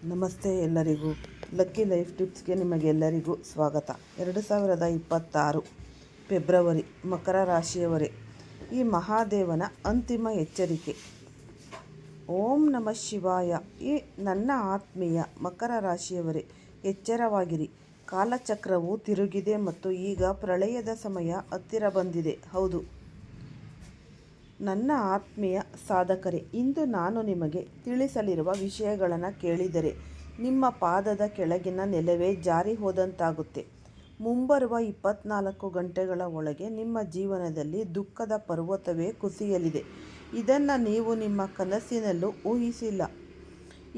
ನಮಸ್ತೆ ಎಲ್ಲರಿಗೂ. Lucky life ಟಿಪ್ಸ್ಗೆ ನಿಮಗೆಲ್ಲರಿಗೂ ಸ್ವಾಗತ. 2026 ಫೆಬ್ರವರಿ ಮಕರ ರಾಶಿಯವರೇ, ಈ ಮಹಾದೇವನ ಅಂತಿಮ ಎಚ್ಚರಿಕೆ. ಓಂ ನಮಃ ಶಿವಾಯ. ಈ ನನ್ನ ಆತ್ಮೀಯ ಮಕರ ರಾಶಿಯವರೇ, ಎಚ್ಚರವಾಗಿರಿ. ಕಾಲಚಕ್ರವು ತಿರುಗಿದೆ ಮತ್ತು ಈಗ ಪ್ರಳಯದ ಸಮಯ ಹತ್ತಿರ ಬಂದಿದೆ. ಹೌದು ನನ್ನ ಆತ್ಮೀಯ ಸಾಧಕರೇ, ಇಂದು ನಾನು ನಿಮಗೆ ತಿಳಿಸಲಿರುವ ವಿಷಯಗಳನ್ನು ಕೇಳಿದರೆ ನಿಮ್ಮ ಪಾದದ ಕೆಳಗಿನ ನೆಲವೇ ಜಾರಿ ಹೋದಂತಾಗುತ್ತೆ. ಮುಂಬರುವ 24 ಗಂಟೆಗಳ ಒಳಗೆ ನಿಮ್ಮ ಜೀವನದಲ್ಲಿ ದುಃಖದ ಪರ್ವತವೇ ಕುಸಿಯಲಿದೆ. ಇದನ್ನು ನೀವು ನಿಮ್ಮ ಕನಸಿನಲ್ಲೂ ಊಹಿಸಿಲ್ಲ.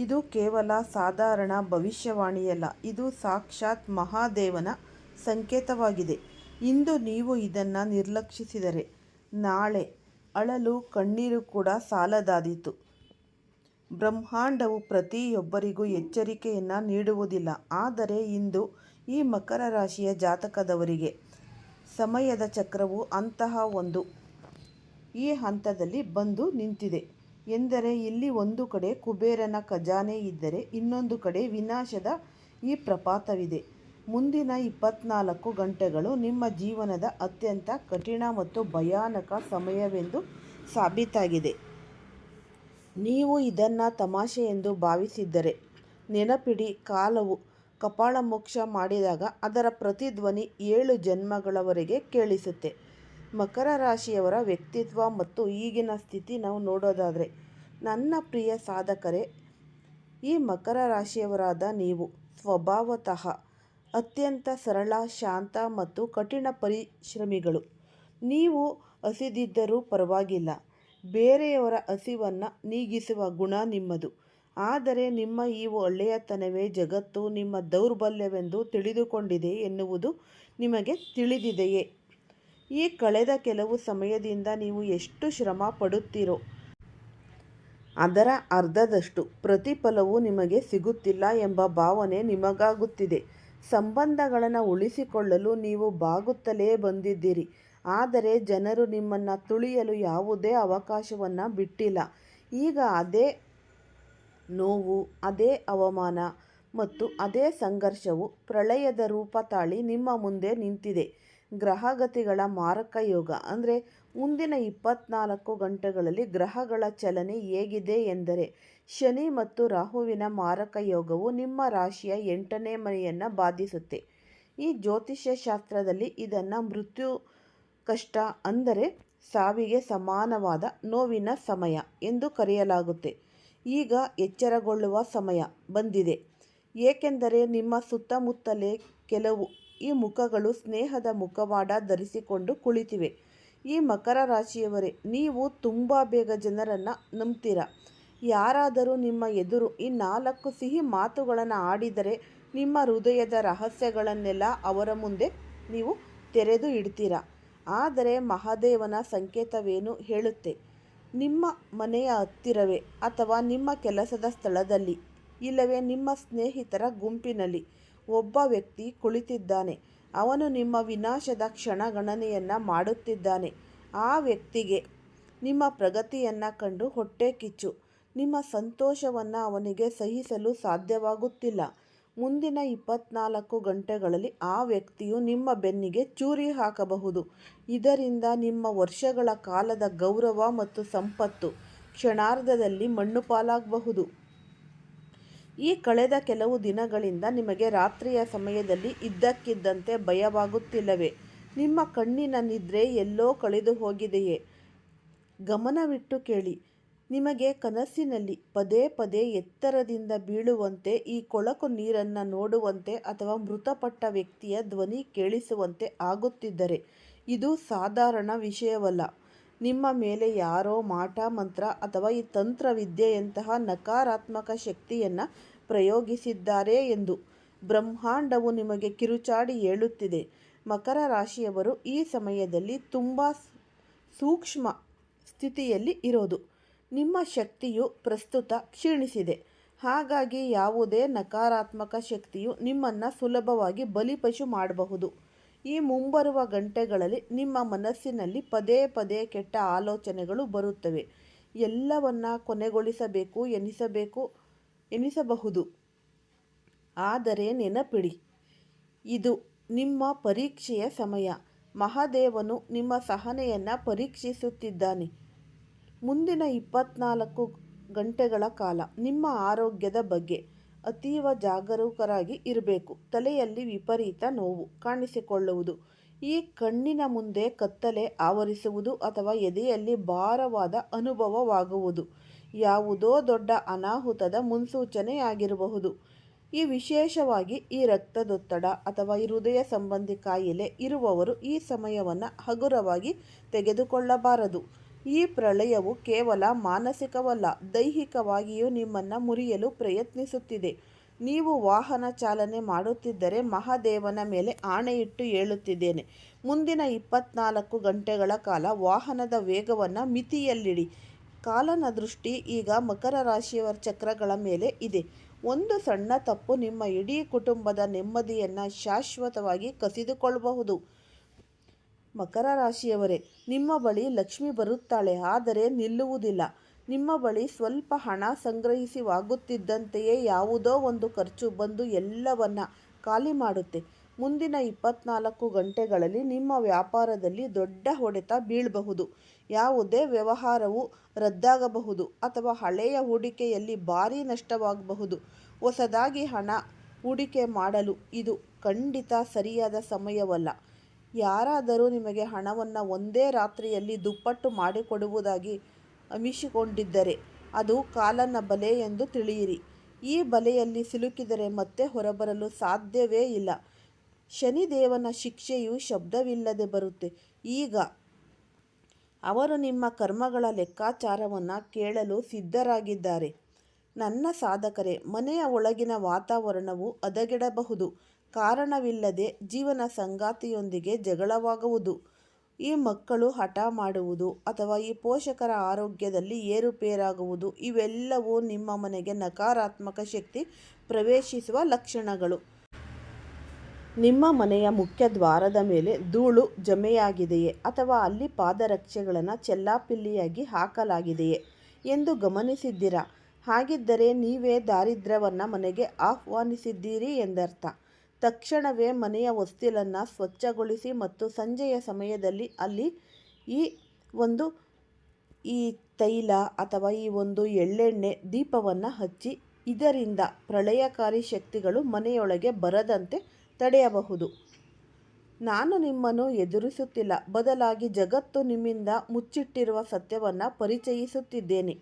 ಇದು ಕೇವಲ ಸಾಧಾರಣ ಭವಿಷ್ಯವಾಣಿಯಲ್ಲ, ಇದು ಸಾಕ್ಷಾತ್ ಮಹಾದೇವನ ಸಂಕೇತವಾಗಿದೆ. ಇಂದು ನೀವು ಇದನ್ನು ನಿರ್ಲಕ್ಷಿಸಿದರೆ ನಾಳೆ ಅಳಲು ಕಣ್ಣೀರು ಕೂಡ ಸಾಲದಾದೀತು. ಬ್ರಹ್ಮಾಂಡವು ಪ್ರತಿಯೊಬ್ಬರಿಗೂ ಎಚ್ಚರಿಕೆಯನ್ನು ನೀಡುವುದಿಲ್ಲ, ಆದರೆ ಇಂದು ಈ ಮಕರ ರಾಶಿಯ ಜಾತಕದವರಿಗೆ ಸಮಯದ ಚಕ್ರವು ಅಂತಹ ಈ ಹಂತದಲ್ಲಿ ಬಂದು ನಿಂತಿದೆ ಎಂದರೆ ಇಲ್ಲಿ ಒಂದು ಕಡೆ ಕುಬೇರನ ಖಜಾನೆ ಇದ್ದರೆ ಇನ್ನೊಂದು ಕಡೆ ವಿನಾಶದ ಈ ಪ್ರಪಾತವಿದೆ. ಮುಂದಿನ 24 ಗಂಟೆಗಳು ನಿಮ್ಮ ಜೀವನದ ಅತ್ಯಂತ ಕಠಿಣ ಮತ್ತು ಭಯಾನಕ ಸಮಯವೆಂದು ಸಾಬೀತಾಗಿದೆ. ನೀವು ಇದನ್ನು ತಮಾಷೆ ಎಂದು ಭಾವಿಸಿದ್ದರೆ ನೆನಪಿಡಿ, ಕಾಲವು ಕಪಾಳಮೋಕ್ಷ ಮಾಡಿದಾಗ ಅದರ ಪ್ರತಿಧ್ವನಿ 7 ಜನ್ಮಗಳವರೆಗೆ ಕೇಳಿಸುತ್ತೆ. ಮಕರ ರಾಶಿಯವರ ವ್ಯಕ್ತಿತ್ವ ಮತ್ತು ಈಗಿನ ಸ್ಥಿತಿ ನಾವು ನೋಡೋದಾದರೆ, ನನ್ನ ಪ್ರಿಯ ಸಾಧಕರೇ, ಈ ಮಕರ ರಾಶಿಯವರಾದ ನೀವು ಸ್ವಭಾವತಃ ಅತ್ಯಂತ ಸರಳ, ಶಾಂತ ಮತ್ತು ಕಠಿಣ ಪರಿಶ್ರಮಿಗಳು. ನೀವು ಹಸಿದಿದ್ದರೂ ಪರವಾಗಿಲ್ಲ, ಬೇರೆಯವರ ಹಸಿವನ್ನು ನೀಗಿಸುವ ಗುಣ ನಿಮ್ಮದು. ಆದರೆ ನಿಮ್ಮ ಈ ಒಳ್ಳೆಯತನವೇ ಜಗತ್ತು ನಿಮ್ಮ ದೌರ್ಬಲ್ಯವೆಂದು ತಿಳಿದುಕೊಂಡಿದೆ ಎನ್ನುವುದು ನಿಮಗೆ ತಿಳಿದಿದೆಯೇ? ಈ ಕಳೆದ ಕೆಲವು ಸಮಯದಿಂದ ನೀವು ಎಷ್ಟು ಶ್ರಮ ಪಡುತ್ತೀರೋ ಅದರ ಅರ್ಧದಷ್ಟು ಪ್ರತಿಫಲವೂ ನಿಮಗೆ ಸಿಗುತ್ತಿಲ್ಲ ಎಂಬ ಭಾವನೆ ನಿಮಗಾಗುತ್ತಿದೆ. ಸಂಬಂಧಗಳನ್ನು ಉಳಿಸಿಕೊಳ್ಳಲು ನೀವು ಬಾಗುತ್ತಲೇ ಬಂದಿದ್ದೀರಿ, ಆದರೆ ಜನರು ನಿಮ್ಮನ್ನು ತುಳಿಯಲು ಯಾವುದೇ ಅವಕಾಶವನ್ನು ಬಿಟ್ಟಿಲ್ಲ. ಈಗ ಅದೇ ನೋವು, ಅದೇ ಅವಮಾನ ಮತ್ತು ಅದೇ ಸಂಘರ್ಷವು ಪ್ರಳಯದ ರೂಪ ತಾಳಿ ನಿಮ್ಮ ಮುಂದೆ ನಿಂತಿದೆ. ಗ್ರಹಗತಿಗಳ ಮಾರಕ ಯೋಗ ಅಂದರೆ ಮುಂದಿನ 24 ಗಂಟೆಗಳಲ್ಲಿ ಗ್ರಹಗಳ ಚಲನೆ ಹೇಗಿದೆ ಎಂದರೆ, ಶನಿ ಮತ್ತು ರಾಹುವಿನ ಮಾರಕ ಯೋಗವು ನಿಮ್ಮ ರಾಶಿಯ 8ನೇ ಮನೆಯನ್ನು ಬಾಧಿಸುತ್ತೆ. ಈ ಜ್ಯೋತಿಷ್ಯ ಶಾಸ್ತ್ರದಲ್ಲಿ ಇದನ್ನು ಮೃತ್ಯು ಕಷ್ಟ ಅಂದರೆ ಸಾವಿಗೆ ಸಮಾನವಾದ ನೋವಿನ ಸಮಯ ಎಂದು ಕರೆಯಲಾಗುತ್ತೆ. ಈಗ ಎಚ್ಚರಗೊಳ್ಳುವ ಸಮಯ ಬಂದಿದೆ, ಏಕೆಂದರೆ ನಿಮ್ಮ ಸುತ್ತಮುತ್ತಲೇ ಕೆಲವು ಈ ಮುಖಗಳು ಸ್ನೇಹದ ಮುಖವಾಡ ಧರಿಸಿಕೊಂಡು ಕುಳಿತಿವೆ. ಈ ಮಕರ ರಾಶಿಯವರೇ, ನೀವು ತುಂಬ ಬೇಗ ಜನರನ್ನು ನಂಬ್ತೀರಾ. ಯಾರಾದರೂ ನಿಮ್ಮ ಎದುರು ಈ 4 ಸಿಹಿ ಮಾತುಗಳನ್ನು ಆಡಿದರೆ ನಿಮ್ಮ ಹೃದಯದ ರಹಸ್ಯಗಳನ್ನೆಲ್ಲ ಅವರ ಮುಂದೆ ನೀವು ತೆರೆದು ಇಡ್ತೀರಾ. ಆದರೆ ಮಹಾದೇವನ ಸಂಕೇತವೇನು ಹೇಳುತ್ತೆ? ನಿಮ್ಮ ಮನೆಯ ಹತ್ತಿರವೇ ಅಥವಾ ನಿಮ್ಮ ಕೆಲಸದ ಸ್ಥಳದಲ್ಲಿ ಇಲ್ಲವೇ ನಿಮ್ಮ ಸ್ನೇಹಿತರ ಗುಂಪಿನಲ್ಲಿ ಒಬ್ಬ ವ್ಯಕ್ತಿ ಕುಳಿತಿದ್ದಾನೆ. ಅವನು ನಿಮ್ಮ ವಿನಾಶದ ಕ್ಷಣಗಣನೆಯನ್ನು ಮಾಡುತ್ತಿದ್ದಾನೆ. ಆ ವ್ಯಕ್ತಿಗೆ ನಿಮ್ಮ ಪ್ರಗತಿಯನ್ನು ಕಂಡು ಹೊಟ್ಟೆ ಕಿಚ್ಚು. ನಿಮ್ಮ ಸಂತೋಷವನ್ನು ಅವನಿಗೆ ಸಹಿಸಲು ಸಾಧ್ಯವಾಗುತ್ತಿಲ್ಲ. ಮುಂದಿನ 24 ಗಂಟೆಗಳಲ್ಲಿ ಆ ವ್ಯಕ್ತಿಯು ನಿಮ್ಮ ಬೆನ್ನಿಗೆ ಚೂರಿ ಹಾಕಬಹುದು. ಇದರಿಂದ ನಿಮ್ಮ ವರ್ಷಗಳ ಕಾಲದ ಗೌರವ ಮತ್ತು ಸಂಪತ್ತು ಕ್ಷಣಾರ್ಧದಲ್ಲಿ ಮಣ್ಣು ಪಾಲಾಗಬಹುದು. ಈ ಕಳೆದ ಕೆಲವು ದಿನಗಳಿಂದ ನಿಮಗೆ ರಾತ್ರಿಯ ಸಮಯದಲ್ಲಿ ಇದ್ದಕ್ಕಿದ್ದಂತೆ ಭಯವಾಗುತ್ತಿಲ್ಲವೇ? ನಿಮ್ಮ ಕಣ್ಣಿನ ನಿದ್ರೆ ಎಲ್ಲೋ ಕಳೆದು ಹೋಗಿದೆಯೇ? ಗಮನವಿಟ್ಟು ಕೇಳಿ. ನಿಮಗೆ ಕನಸಿನಲ್ಲಿ ಪದೇ ಪದೇ ಎತ್ತರದಿಂದ ಬೀಳುವಂತೆ, ಈ ಕೊಳಕು ನೀರನ್ನು ನೋಡುವಂತೆ ಅಥವಾ ಮೃತಪಟ್ಟ ವ್ಯಕ್ತಿಯ ಧ್ವನಿ ಕೇಳಿಸುವಂತೆ ಆಗುತ್ತಿದ್ದರೆ ಇದು ಸಾಧಾರಣ ವಿಷಯವಲ್ಲ. ನಿಮ್ಮ ಮೇಲೆ ಯಾರೋ ಮಾಟ ಮಂತ್ರ ಅಥವಾ ಈ ತಂತ್ರವಿದ್ಯೆಯಂತಹ ನಕಾರಾತ್ಮಕ ಶಕ್ತಿಯನ್ನು ಪ್ರಯೋಗಿಸಿದ್ದಾರೆ ಎಂದು ಬ್ರಹ್ಮಾಂಡವು ನಿಮಗೆ ಕಿರುಚಾಡಿ ಹೇಳುತ್ತಿದೆ. ಮಕರ ರಾಶಿಯವರು ಈ ಸಮಯದಲ್ಲಿ ತುಂಬ ಸೂಕ್ಷ್ಮ ಸ್ಥಿತಿಯಲ್ಲಿ ಇರೋದು. ನಿಮ್ಮ ಶಕ್ತಿಯು ಪ್ರಸ್ತುತ ಕ್ಷೀಣಿಸಿದೆ. ಹಾಗಾಗಿ ಯಾವುದೇ ನಕಾರಾತ್ಮಕ ಶಕ್ತಿಯು ನಿಮ್ಮನ್ನು ಸುಲಭವಾಗಿ ಬಲಿಪಶು ಮಾಡಬಹುದು. ಈ ಮುಂಬರುವ ಗಂಟೆಗಳಲ್ಲಿ ನಿಮ್ಮ ಮನಸ್ಸಿನಲ್ಲಿ ಪದೇ ಪದೇ ಕೆಟ್ಟ ಆಲೋಚನೆಗಳು ಬರುತ್ತವೆ. ಎಲ್ಲವನ್ನ ಕೊನೆಗೊಳಿಸಬೇಕು ಎನಿಸಬಹುದು. ಆದರೆ ನೆನಪಿಡಿ, ಇದು ನಿಮ್ಮ ಪರೀಕ್ಷೆಯ ಸಮಯ. ಮಹಾದೇವನು ನಿಮ್ಮ ಸಹನೆಯನ್ನು ಪರೀಕ್ಷಿಸುತ್ತಿದ್ದಾನೆ. ಮುಂದಿನ 24 ಗಂಟೆಗಳ ಕಾಲ ನಿಮ್ಮ ಆರೋಗ್ಯದ ಬಗ್ಗೆ ಅತೀವ ಜಾಗರೂಕರಾಗಿ ಇರಬೇಕು. ತಲೆಯಲ್ಲಿ ವಿಪರೀತ ನೋವು ಕಾಣಿಸಿಕೊಳ್ಳುವುದು, ಈ ಕಣ್ಣಿನ ಮುಂದೆ ಕತ್ತಲೆ ಆವರಿಸುವುದು ಅಥವಾ ಎದೆಯಲ್ಲಿ ಭಾರವಾದ ಅನುಭವವಾಗುವುದು ಯಾವುದೋ ದೊಡ್ಡ ಅನಾಹುತದ ಮುನ್ಸೂಚನೆಯಾಗಿರಬಹುದು. ಈ ವಿಶೇಷವಾಗಿ ಈ ರಕ್ತದೊತ್ತಡ ಅಥವಾ ಈ ಹೃದಯ ಸಂಬಂಧಿ ಕಾಯಿಲೆ ಇರುವವರು ಈ ಸಮಯವನ್ನು ಹಗುರವಾಗಿ ತೆಗೆದುಕೊಳ್ಳಬಾರದು. ಈ ಪ್ರಳಯವು ಕೇವಲ ಮಾನಸಿಕವಲ್ಲ, ದೈಹಿಕವಾಗಿಯೂ ನಿಮ್ಮನ್ನು ಮುರಿಯಲು ಪ್ರಯತ್ನಿಸುತ್ತಿದೆ. ನೀವು ವಾಹನ ಚಾಲನೆ ಮಾಡುತ್ತಿದ್ದರೆ ಮಹಾದೇವನ ಮೇಲೆ ಆಣೆಯಿಟ್ಟು ಹೇಳುತ್ತಿದ್ದೇನೆ, ಮುಂದಿನ 24 ಗಂಟೆಗಳ ಕಾಲ ವಾಹನದ ವೇಗವನ್ನು ಮಿತಿಯಲ್ಲಿಡಿ. ಕಾಲನ ದೃಷ್ಟಿ ಈಗ ಮಕರ ರಾಶಿಯವರ ಚಕ್ರಗಳ ಮೇಲೆ ಇದೆ. ಒಂದು ಸಣ್ಣ ತಪ್ಪು ನಿಮ್ಮ ಇಡೀ ಕುಟುಂಬದ ನೆಮ್ಮದಿಯನ್ನು ಶಾಶ್ವತವಾಗಿ ಕಸಿದುಕೊಳ್ಳಬಹುದು. ಮಕರ ರಾಶಿಯವರೇ, ನಿಮ್ಮ ಬಳಿ ಲಕ್ಷ್ಮಿ ಬರುತ್ತಾಳೆ, ಆದರೆ ನಿಲ್ಲುವುದಿಲ್ಲ. ನಿಮ್ಮ ಬಳಿ ಸ್ವಲ್ಪ ಹಣ ಸಂಗ್ರಹಿಸುವಾಗುತ್ತಿದ್ದಂತೆಯೇ ಯಾವುದೋ ಒಂದು ಖರ್ಚು ಬಂದು ಎಲ್ಲವನ್ನ ಖಾಲಿ ಮಾಡುತ್ತೆ. ಮುಂದಿನ 24 ಗಂಟೆಗಳಲ್ಲಿ ನಿಮ್ಮ ವ್ಯಾಪಾರದಲ್ಲಿ ದೊಡ್ಡ ಹೊಡೆತ ಬೀಳಬಹುದು. ಯಾವುದೇ ವ್ಯವಹಾರವು ರದ್ದಾಗಬಹುದು ಅಥವಾ ಹಳೆಯ ಹೂಡಿಕೆಯಲ್ಲಿ ಭಾರೀ ನಷ್ಟವಾಗಬಹುದು. ಹೊಸದಾಗಿ ಹಣ ಹೂಡಿಕೆ ಮಾಡಲು ಇದು ಖಂಡಿತ ಸರಿಯಾದ ಸಮಯವಲ್ಲ. ಯಾರಾದರೂ ನಿಮಗೆ ಹಣವನ್ನು ಒಂದೇ ರಾತ್ರಿಯಲ್ಲಿ ದುಪ್ಪಟ್ಟು ಮಾಡಿಕೊಡುವುದಾಗಿ ಹಮ್ಮಿಕೊಂಡಿದ್ದರೆ ಅದು ಕಾಲನ ಬಲೆ ಎಂದು ತಿಳಿಯಿರಿ. ಈ ಬಲೆಯಲ್ಲಿ ಸಿಲುಕಿದರೆ ಮತ್ತೆ ಹೊರಬರಲು ಸಾಧ್ಯವೇ ಇಲ್ಲ. ಶನಿದೇವನ ಶಿಕ್ಷೆಯು ಶಬ್ದವಿಲ್ಲದೆ ಬರುತ್ತೆ. ಈಗ ಅವರು ನಿಮ್ಮ ಕರ್ಮಗಳ ಲೆಕ್ಕಾಚಾರವನ್ನು ಕೇಳಲು ಸಿದ್ಧರಾಗಿದ್ದಾರೆ. ನನ್ನ ಸಾಧಕರೇ, ಮನೆಯ ಒಳಗಿನ ವಾತಾವರಣವು ಹದಗೆಡಬಹುದು. ಕಾರಣವಿಲ್ಲದೆ ಜೀವನ ಸಂಗಾತಿಯೊಂದಿಗೆ ಜಗಳವಾಗುವುದು, ಈ ಮಕ್ಕಳು ಹಠ ಮಾಡುವುದು ಅಥವಾ ಈ ಪೋಷಕರ ಆರೋಗ್ಯದಲ್ಲಿ ಏರುಪೇರಾಗುವುದು ಇವೆಲ್ಲವೂ ನಿಮ್ಮ ಮನೆಗೆ ನಕಾರಾತ್ಮಕ ಶಕ್ತಿ ಪ್ರವೇಶಿಸುವ ಲಕ್ಷಣಗಳು. ನಿಮ್ಮ ಮನೆಯ ಮುಖ್ಯ ದ್ವಾರದ ಮೇಲೆ ಧೂಳು ಜಮೆಯಾಗಿದೆಯೇ ಅಥವಾ ಅಲ್ಲಿ ಪಾದರಕ್ಷೆಗಳನ್ನು ಚೆಲ್ಲಾಪಿಲ್ಲಿಯಾಗಿ ಹಾಕಲಾಗಿದೆಯೇ ಎಂದು ಗಮನಿಸಿದ್ದೀರಾ? ಹಾಗಿದ್ದರೆ ನೀವೇ ದಾರಿದ್ರ್ಯವನ್ನು ಮನೆಗೆ ಆಹ್ವಾನಿಸಿದ್ದೀರಿ ಎಂದರ್ಥ. ತಕ್ಷಣವೇ ಮನೆಯ ಹೊಸ್ತಿಲನ್ನು ಸ್ವಚ್ಛಗೊಳಿಸಿ ಮತ್ತು ಸಂಜೆಯ ಸಮಯದಲ್ಲಿ ಅಲ್ಲಿ ಈ ತೈಲ ಅಥವಾ ಈ ಒಂದು ಎಳ್ಳೆಣ್ಣೆ ದೀಪವನ್ನು ಹಚ್ಚಿ. ಇದರಿಂದ ಪ್ರಳಯಕಾರಿ ಶಕ್ತಿಗಳು ಮನೆಯೊಳಗೆ ಬರದಂತೆ ತಡೆಯಬಹುದು. ನಾನು ನಿಮ್ಮನ್ನು ಎದುರಿಸುತ್ತಿಲ್ಲ, ಬದಲಾಗಿ ಜಗತ್ತು ನಿಮ್ಮಿಂದ ಮುಚ್ಚಿಟ್ಟಿರುವ ಸತ್ಯವನ್ನು ಪರಿಚಯಿಸುತ್ತಿದ್ದೇನೆ.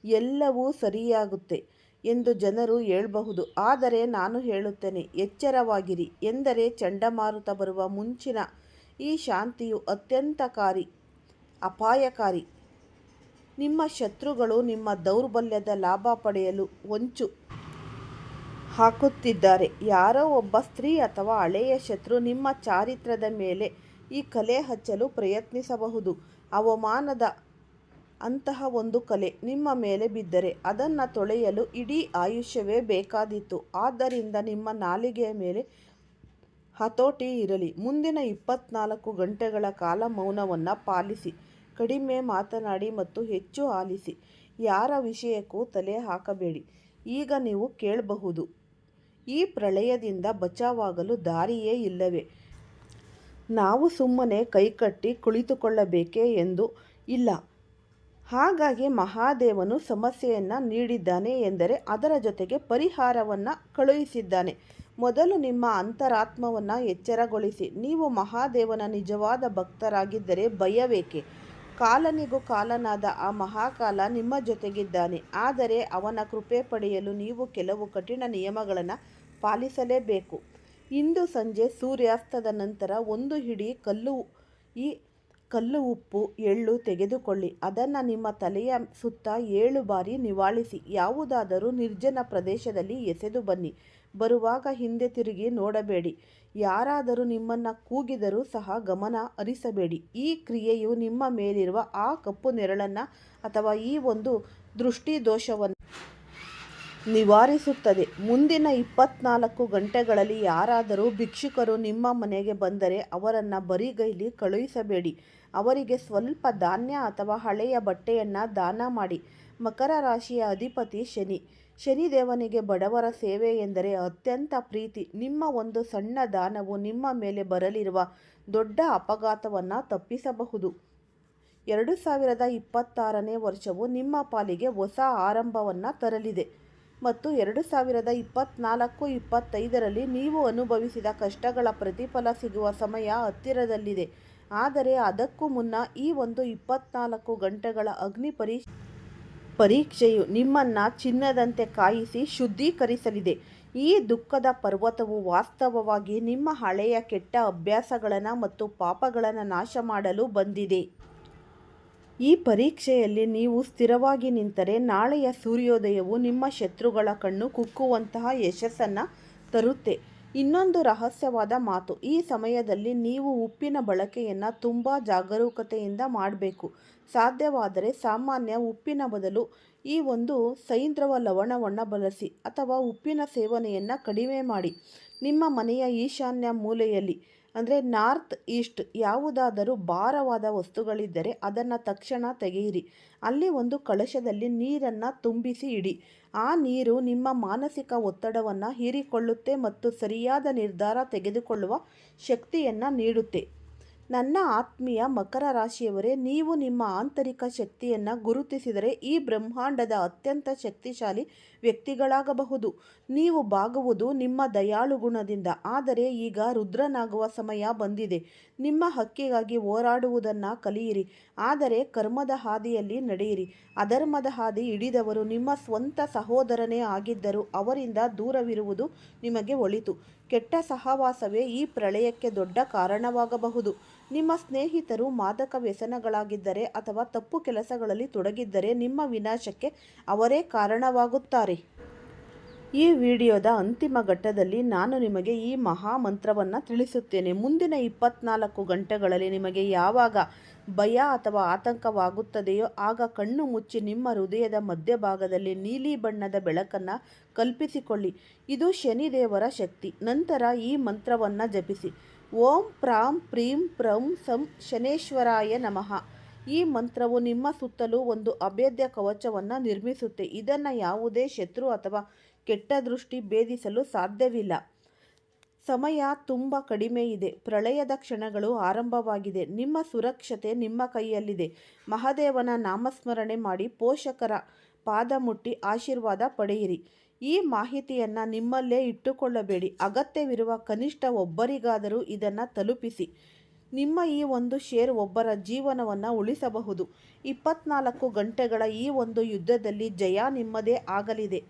ಎಲ್ಲವೂ ಸರಿಯಾಗುತ್ತೆ ಎಂದು ಜನರು ಹೇಳಬಹುದು, ಆದರೆ ನಾನು ಹೇಳುತ್ತೇನೆ, ಎಚ್ಚರವಾಗಿರಿ. ಎಂದರೆ ಚಂಡಮಾರುತ ಬರುವ ಮುಂಚಿನ ಈ ಶಾಂತಿಯು ಅಪಾಯಕಾರಿ. ನಿಮ್ಮ ಶತ್ರುಗಳು ನಿಮ್ಮ ದೌರ್ಬಲ್ಯದ ಲಾಭ ಪಡೆಯಲು ಹೊಂಚು ಹಾಕುತ್ತಿದ್ದಾರೆ. ಯಾರೋ ಒಬ್ಬ ಸ್ತ್ರೀ ಅಥವಾ ಹಳೆಯ ಶತ್ರು ನಿಮ್ಮ ಚಾರಿತ್ರ್ಯದ ಮೇಲೆ ಈ ಕಲೆ ಹಚ್ಚಲು ಪ್ರಯತ್ನಿಸಬಹುದು. ಅವಮಾನದ ಅಂತಹ ಒಂದು ಕಲೆ ನಿಮ್ಮ ಮೇಲೆ ಬಿದ್ದರೆ ಅದನ್ನು ತೊಳೆಯಲು ಇಡೀ ಆಯುಷ್ಯವೇ ಬೇಕಾದೀತು. ಆದ್ದರಿಂದ ನಿಮ್ಮ ನಾಲಿಗೆಯ ಮೇಲೆ ಹತೋಟಿ ಇರಲಿ. ಮುಂದಿನ 24 ಗಂಟೆಗಳ ಕಾಲ ಮೌನವನ್ನು ಪಾಲಿಸಿ. ಕಡಿಮೆ ಮಾತನಾಡಿ ಮತ್ತು ಹೆಚ್ಚು ಆಲಿಸಿ. ಯಾರ ವಿಷಯಕ್ಕೂ ತಲೆ ಹಾಕಬೇಡಿ. ಈಗ ನೀವು ಕೇಳಬಹುದು, ಈ ಪ್ರಳಯದಿಂದ ಬಚಾವಾಗಲು ದಾರಿಯೇ ಇಲ್ಲವೇ? ನಾವು ಸುಮ್ಮನೆ ಕೈಕಟ್ಟಿ ಕುಳಿತುಕೊಳ್ಳಬೇಕೇ ಎಂದು ಇಲ್ಲ. ಹಾಗಾಗಿ ಮಹಾದೇವನು ಸಮಸ್ಯೆಯನ್ನು ನೀಡಿದ್ದಾನೆ ಎಂದರೆ ಅದರ ಜೊತೆಗೆ ಪರಿಹಾರವನ್ನು ಕಳುಹಿಸಿದ್ದಾನೆ. ಮೊದಲು ನಿಮ್ಮ ಅಂತರಾತ್ಮವನ್ನು ಎಚ್ಚರಗೊಳಿಸಿ. ನೀವು ಮಹಾದೇವನ ನಿಜವಾದ ಭಕ್ತರಾಗಿದ್ದರೆ ಭಯವೇಕೆ? ಕಾಲನಿಗೂ ಕಾಲನಾದ ಆ ಮಹಾಕಾಲ ನಿಮ್ಮ ಜೊತೆಗಿದ್ದಾನೆ. ಆದರೆ ಅವನ ಕೃಪೆ ಪಡೆಯಲು ನೀವು ಕೆಲವು ಕಠಿಣ ನಿಯಮಗಳನ್ನು ಪಾಲಿಸಲೇಬೇಕು. ಇಂದು ಸಂಜೆ ಸೂರ್ಯಾಸ್ತದ ನಂತರ ಒಂದು ಹಿಡಿ ಕಲ್ಲು ಉಪ್ಪು ಎಳ್ಳು ತೆಗೆದುಕೊಳ್ಳಿ. ಅದನ್ನು ನಿಮ್ಮ ತಲೆಯ ಸುತ್ತ 7 ಬಾರಿ ನಿವಾಳಿಸಿ ಯಾವುದಾದರೂ ನಿರ್ಜನ ಪ್ರದೇಶದಲ್ಲಿ ಎಸೆದು ಬನ್ನಿ. ಬರುವಾಗ ಹಿಂದೆ ತಿರುಗಿ ನೋಡಬೇಡಿ. ಯಾರಾದರೂ ನಿಮ್ಮನ್ನು ಕೂಗಿದರೂ ಸಹ ಗಮನ ಹರಿಸಬೇಡಿ. ಈ ಕ್ರಿಯೆಯು ನಿಮ್ಮ ಮೇಲಿರುವ ಆ ಕಪ್ಪು ನೆರಳನ್ನು ಅಥವಾ ಈ ಒಂದು ದೃಷ್ಟಿ ದೋಷವನ್ನು ನಿವಾರಿಸುತ್ತದೆ. ಮುಂದಿನ 24 ಗಂಟೆಗಳಲ್ಲಿ ಯಾರಾದರೂ ಭಿಕ್ಷುಕರು ನಿಮ್ಮ ಮನೆಗೆ ಬಂದರೆ ಅವರನ್ನು ಬರಿಗೈಲಿ ಕಳುಹಿಸಬೇಡಿ. ಅವರಿಗೆ ಸ್ವಲ್ಪ ಧಾನ್ಯ ಅಥವಾ ಹಳೆಯ ಬಟ್ಟೆಯನ್ನು ದಾನ ಮಾಡಿ. ಮಕರ ರಾಶಿಯ ಅಧಿಪತಿ ಶನಿ. ಶನಿದೇವನಿಗೆ ಬಡವರ ಸೇವೆ ಎಂದರೆ ಅತ್ಯಂತ ಪ್ರೀತಿ. ನಿಮ್ಮ ಒಂದು ಸಣ್ಣ ದಾನವು ನಿಮ್ಮ ಮೇಲೆ ಬರಲಿರುವ ದೊಡ್ಡ ಅಪಘಾತವನ್ನು ತಪ್ಪಿಸಬಹುದು. 2026ನೇ ವರ್ಷವು ನಿಮ್ಮ ಪಾಲಿಗೆ ಹೊಸ ಆರಂಭವನ್ನು ತರಲಿದೆ ಮತ್ತು 2024-25ರಲ್ಲಿ ನೀವು ಅನುಭವಿಸಿದ ಕಷ್ಟಗಳ ಪ್ರತಿಫಲ ಸಿಗುವ ಸಮಯ ಹತ್ತಿರದಲ್ಲಿದೆ. ಆದರೆ ಅದಕ್ಕೂ ಮುನ್ನ ಈ ಒಂದು 24 ಗಂಟೆಗಳ ಅಗ್ನಿ ಪರೀಕ್ಷೆಯು ನಿಮ್ಮನ್ನು ಚಿನ್ನದಂತೆ ಕಾಯಿಸಿ ಶುದ್ಧೀಕರಿಸಲಿದೆ. ಈ ದುಃಖದ ಪರ್ವತವು ವಾಸ್ತವವಾಗಿ ನಿಮ್ಮ ಹಳೆಯ ಕೆಟ್ಟ ಅಭ್ಯಾಸಗಳನ್ನು ಮತ್ತು ಪಾಪಗಳನ್ನು ನಾಶ ಮಾಡಲು ಬಂದಿದೆ. ಈ ಪರೀಕ್ಷೆಯಲ್ಲಿ ನೀವು ಸ್ಥಿರವಾಗಿ ನಿಂತರೆ ನಾಳೆಯ ಸೂರ್ಯೋದಯವು ನಿಮ್ಮ ಶತ್ರುಗಳ ಕಣ್ಣು ಕುಕ್ಕುವಂತಹ ಯಶಸ್ಸನ್ನು ತರುತ್ತೆ. ಇನ್ನೊಂದು ರಹಸ್ಯವಾದ ಮಾತು, ಈ ಸಮಯದಲ್ಲಿ ನೀವು ಉಪ್ಪಿನ ಬಳಕೆಯನ್ನು ತುಂಬ ಜಾಗರೂಕತೆಯಿಂದ ಮಾಡಬೇಕು. ಸಾಧ್ಯವಾದರೆ ಸಾಮಾನ್ಯ ಉಪ್ಪಿನ ಬದಲು ಈ ಒಂದು ಸೈಂಧವ ಲವಣವನ್ನು ಬಳಸಿ ಅಥವಾ ಉಪ್ಪಿನ ಸೇವನೆಯನ್ನು ಕಡಿಮೆ ಮಾಡಿ. ನಿಮ್ಮ ಮನೆಯ ಈಶಾನ್ಯ ಮೂಲೆಯಲ್ಲಿ ಅಂದರೆ ನಾರ್ತ್ ಈಸ್ಟ್ ಯಾವುದಾದರೂ ಭಾರವಾದ ವಸ್ತುಗಳಿದ್ದರೆ ಅದನ್ನು ತಕ್ಷಣ ತೆಗೆಯಿರಿ. ಅಲ್ಲಿ ಒಂದು ಕಳಶದಲ್ಲಿ ನೀರನ್ನು ತುಂಬಿಸಿ ಇಡಿ. ಆ ನೀರು ನಿಮ್ಮ ಮಾನಸಿಕ ಒತ್ತಡವನ್ನು ಹೀರಿಕೊಳ್ಳುತ್ತೆ ಮತ್ತು ಸರಿಯಾದ ನಿರ್ಧಾರ ತೆಗೆದುಕೊಳ್ಳುವ ಶಕ್ತಿಯನ್ನು ನೀಡುತ್ತೆ. ನನ್ನ ಆತ್ಮೀಯ ಮಕರ ರಾಶಿಯವರೇ, ನೀವು ನಿಮ್ಮ ಆಂತರಿಕ ಶಕ್ತಿಯನ್ನು ಗುರುತಿಸಿದರೆ ಈ ಬ್ರಹ್ಮಾಂಡದ ಅತ್ಯಂತ ಶಕ್ತಿಶಾಲಿ ವ್ಯಕ್ತಿಗಳಾಗಬಹುದು. ನೀವು ಬಾಗುವುದು ನಿಮ್ಮ ದಯಾಳು ಗುಣದಿಂದ. ಆದರೆ ಈಗ ರುದ್ರನಾಗುವ ಸಮಯ ಬಂದಿದೆ. ನಿಮ್ಮ ಹಕ್ಕಿಗಾಗಿ ಹೋರಾಡುವುದನ್ನು ಕಲಿಯಿರಿ, ಆದರೆ ಕರ್ಮದ ಹಾದಿಯಲ್ಲಿ ನಡೆಯಿರಿ. ಅಧರ್ಮದ ಹಾದಿ ಹಿಡಿದವರು ನಿಮ್ಮ ಸ್ವಂತ ಸಹೋದರನೇ ಆಗಿದ್ದರೂ ಅವರಿಂದ ದೂರವಿರುವುದು ನಿಮಗೆ ಒಳಿತು. ಕೆಟ್ಟ ಸಹವಾಸವೇ ಈ ಪ್ರಳಯಕ್ಕೆ ದೊಡ್ಡ ಕಾರಣವಾಗಬಹುದು. ನಿಮ್ಮ ಸ್ನೇಹಿತರು ಮಾದಕ ವ್ಯಸನಗಳಾಗಿದ್ದರೆ ಅಥವಾ ತಪ್ಪು ಕೆಲಸಗಳಲ್ಲಿ ತೊಡಗಿದ್ದರೆ ನಿಮ್ಮ ವಿನಾಶಕ್ಕೆ ಅವರೇ ಕಾರಣವಾಗುತ್ತಾರೆ. ಈ ವಿಡಿಯೋದ ಅಂತಿಮ ಘಟ್ಟದಲ್ಲಿ ನಾನು ನಿಮಗೆ ಈ ಮಹಾಮಂತ್ರವನ್ನು ತಿಳಿಸುತ್ತೇನೆ. ಮುಂದಿನ 24 ಗಂಟೆಗಳಲ್ಲಿ ನಿಮಗೆ ಯಾವಾಗ ಭಯ ಅಥವಾ ಆತಂಕವಾಗುತ್ತದೆಯೋ ಆಗ ಕಣ್ಣು ಮುಚ್ಚಿ ನಿಮ್ಮ ಹೃದಯದ ಮಧ್ಯಭಾಗದಲ್ಲಿ ನೀಲಿ ಬಣ್ಣದ ಬೆಳಕನ್ನು ಕಲ್ಪಿಸಿಕೊಳ್ಳಿ. ಇದು ಶನಿದೇವರ ಶಕ್ತಿ. ನಂತರ ಈ ಮಂತ್ರವನ್ನು ಜಪಿಸಿ. ಓಂ ಪ್ರಾಂ ಪ್ರೀಂ ಪ್ರಂ ಸಂ ಶನೇಶ್ವರಾಯ ನಮಃ. ಈ ಮಂತ್ರವು ನಿಮ್ಮ ಸುತ್ತಲೂ ಒಂದು ಅಭೇದ್ಯ ಕವಚವನ್ನು ನಿರ್ಮಿಸುತ್ತೆ. ಇದನ್ನು ಯಾವುದೇ ಶತ್ರು ಅಥವಾ ಕೆಟ್ಟ ದೃಷ್ಟಿ ಭೇದಿಸಲು ಸಾಧ್ಯವಿಲ್ಲ. ಸಮಯ ತುಂಬ ಕಡಿಮೆ ಇದೆ. ಪ್ರಳಯದ ಕ್ಷಣಗಳು ಆರಂಭವಾಗಿದೆ. ನಿಮ್ಮ ಸುರಕ್ಷತೆ ನಿಮ್ಮ ಕೈಯಲ್ಲಿದೆ. ಮಹಾದೇವನ ನಾಮಸ್ಮರಣೆ ಮಾಡಿ ಪೋಷಕರ ಪಾದ ಮುಟ್ಟಿ ಆಶೀರ್ವಾದ ಪಡೆಯಿರಿ. ಈ ಮಾಹಿತಿಯನ್ನು ನಿಮ್ಮಲ್ಲೇ ಇಟ್ಟುಕೊಳ್ಳಬೇಡಿ. ಅಗತ್ಯವಿರುವ ಕನಿಷ್ಠ ಒಬ್ಬರಿಗಾದರೂ ಇದನ್ನು ತಲುಪಿಸಿ. ನಿಮ್ಮ ಈ ಒಂದು ಶೇರ್ ಒಬ್ಬರ ಜೀವನವನ್ನು ಉಳಿಸಬಹುದು. 24 ಗಂಟೆಗಳ ಈ ಒಂದು ಯುದ್ಧದಲ್ಲಿ ಜಯ ನಿಮ್ಮದೇ ಆಗಲಿದೆ.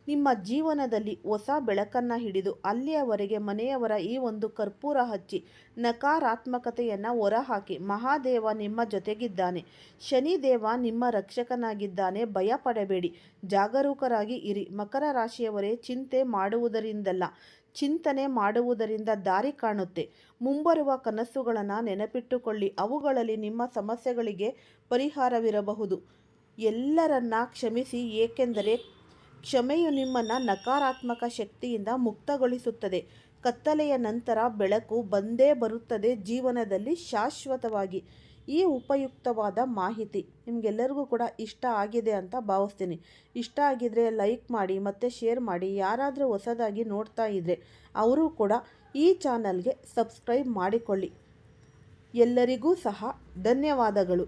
ನಿಮ್ಮ ಜೀವನದಲ್ಲಿ ಹೊಸ ಬೆಳಕನ್ನು ಹಿಡಿದು ಅಲ್ಲಿಯವರೆಗೆ ಮನೆಯವರ ಈ ಒಂದು ಕರ್ಪೂರ ಹಚ್ಚಿ ನಕಾರಾತ್ಮಕತೆಯನ್ನು ಹೊರಹಾಕಿ. ಮಹಾದೇವ ನಿಮ್ಮ ಜೊತೆಗಿದ್ದಾನೆ. ಶನಿದೇವ ನಿಮ್ಮ ರಕ್ಷಕನಾಗಿದ್ದಾನೆ. ಭಯ ಪಡಬೇಡಿ, ಜಾಗರೂಕರಾಗಿ ಇರಿ. ಮಕರ ರಾಶಿಯವರೇ, ಚಿಂತೆ ಮಾಡುವುದರಿಂದಲ್ಲ, ಚಿಂತನೆ ಮಾಡುವುದರಿಂದ ದಾರಿ ಕಾಣುತ್ತೆ. ಮುಂಬರುವ ಕನಸುಗಳನ್ನು ನೆನಪಿಟ್ಟುಕೊಳ್ಳಿ. ಅವುಗಳಲ್ಲಿ ನಿಮ್ಮ ಸಮಸ್ಯೆಗಳಿಗೆ ಪರಿಹಾರವಿರಬಹುದು. ಎಲ್ಲರನ್ನ ಕ್ಷಮಿಸಿ, ಏಕೆಂದರೆ ಕ್ಷಮೆಯು ನಿಮ್ಮನ್ನು ನಕಾರಾತ್ಮಕ ಶಕ್ತಿಯಿಂದ ಮುಕ್ತಗೊಳಿಸುತ್ತದೆ. ಕತ್ತಲೆಯ ನಂತರ ಬೆಳಕು ಬಂದೇ ಬರುತ್ತದೆ ಜೀವನದಲ್ಲಿ ಶಾಶ್ವತವಾಗಿ. ಈ ಉಪಯುಕ್ತವಾದ ಮಾಹಿತಿ ನಿಮಗೆಲ್ಲರಿಗೂ ಕೂಡ ಇಷ್ಟ ಆಗಿದೆ ಅಂತ ಭಾವಿಸ್ತೀನಿ. ಇಷ್ಟ ಆಗಿದರೆ ಲೈಕ್ ಮಾಡಿ ಮತ್ತು ಶೇರ್ ಮಾಡಿ. ಯಾರಾದರೂ ಹೊಸದಾಗಿ ನೋಡ್ತಾ ಇದ್ದರೆ ಅವರು ಕೂಡ ಈ ಚಾನಲ್ಗೆ ಸಬ್ಸ್ಕ್ರೈಬ್ ಮಾಡಿಕೊಳ್ಳಿ. ಎಲ್ಲರಿಗೂ ಸಹ ಧನ್ಯವಾದಗಳು.